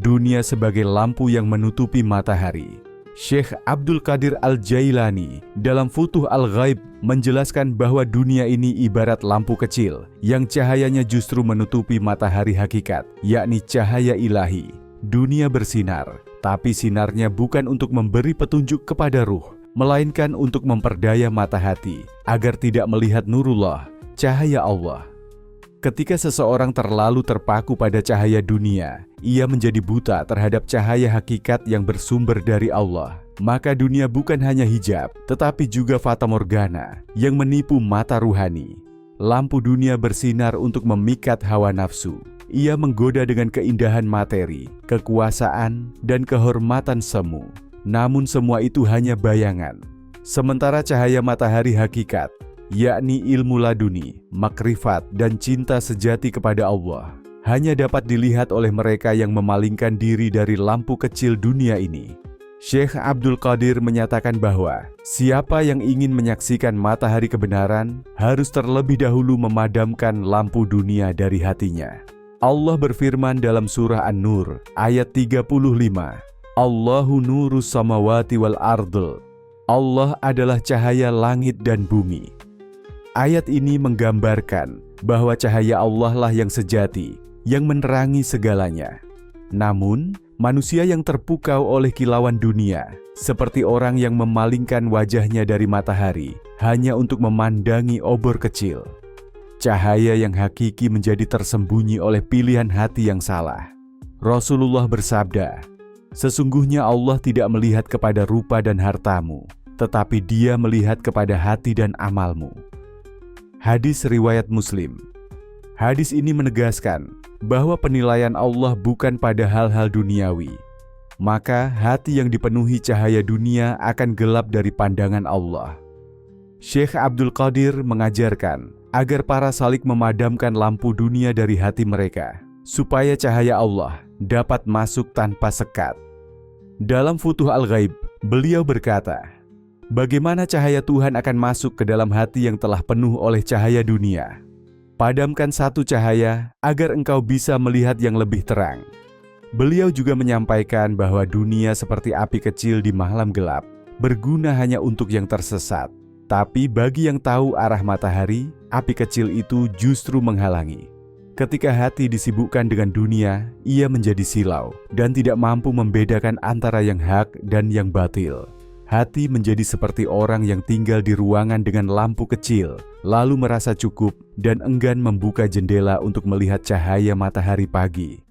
dunia sebagai lampu yang menutupi matahari. Syekh Abdul Qadir Al-Jailani dalam Futuh Al-Ghaib menjelaskan bahwa dunia ini ibarat lampu kecil yang cahayanya justru menutupi matahari hakikat, yakni cahaya ilahi. Dunia bersinar, tapi sinarnya bukan untuk memberi petunjuk kepada ruh, melainkan untuk memperdaya mata hati agar tidak melihat nurullah, cahaya Allah. Ketika seseorang terlalu terpaku pada cahaya dunia, ia menjadi buta terhadap cahaya hakikat yang bersumber dari Allah. Maka dunia bukan hanya hijab, tetapi juga fatamorgana yang menipu mata ruhani. Lampu dunia bersinar untuk memikat hawa nafsu. Ia menggoda dengan keindahan materi, kekuasaan, dan kehormatan semu. Namun semua itu hanya bayangan. Sementara cahaya matahari hakikat, yakni ilmu laduni, makrifat, dan cinta sejati kepada Allah, hanya dapat dilihat oleh mereka yang memalingkan diri dari lampu kecil dunia ini. Syekh Abdul Qadir menyatakan bahwa siapa yang ingin menyaksikan matahari kebenaran harus terlebih dahulu memadamkan lampu dunia dari hatinya. Allah berfirman dalam surah An-Nur ayat 35, Allahu nurus samawati wal ardh. Allah adalah cahaya langit dan bumi. Ayat ini menggambarkan bahwa cahaya Allah lah yang sejati, yang menerangi segalanya. Namun, manusia yang terpukau oleh kilauan dunia, seperti orang yang memalingkan wajahnya dari matahari, hanya untuk memandangi obor kecil. Cahaya yang hakiki menjadi tersembunyi oleh pilihan hati yang salah. Rasulullah bersabda, sesungguhnya Allah tidak melihat kepada rupa dan hartamu, tetapi Dia melihat kepada hati dan amalmu. Hadis riwayat Muslim. Hadis ini menegaskan bahwa penilaian Allah bukan pada hal-hal duniawi. Maka hati yang dipenuhi cahaya dunia akan gelap dari pandangan Allah. Syekh Abdul Qadir mengajarkan agar para salik memadamkan lampu dunia dari hati mereka, supaya cahaya Allah dapat masuk tanpa sekat. Dalam Futuh Al-Ghaib, beliau berkata, bagaimana cahaya Tuhan akan masuk ke dalam hati yang telah penuh oleh cahaya dunia? Padamkan satu cahaya agar engkau bisa melihat yang lebih terang. Beliau juga menyampaikan bahwa dunia seperti api kecil di malam gelap, berguna hanya untuk yang tersesat. Tapi bagi yang tahu arah matahari, api kecil itu justru menghalangi. Ketika hati disibukkan dengan dunia, ia menjadi silau dan tidak mampu membedakan antara yang hak dan yang batil. Hati menjadi seperti orang yang tinggal di ruangan dengan lampu kecil, lalu merasa cukup dan enggan membuka jendela untuk melihat cahaya matahari pagi.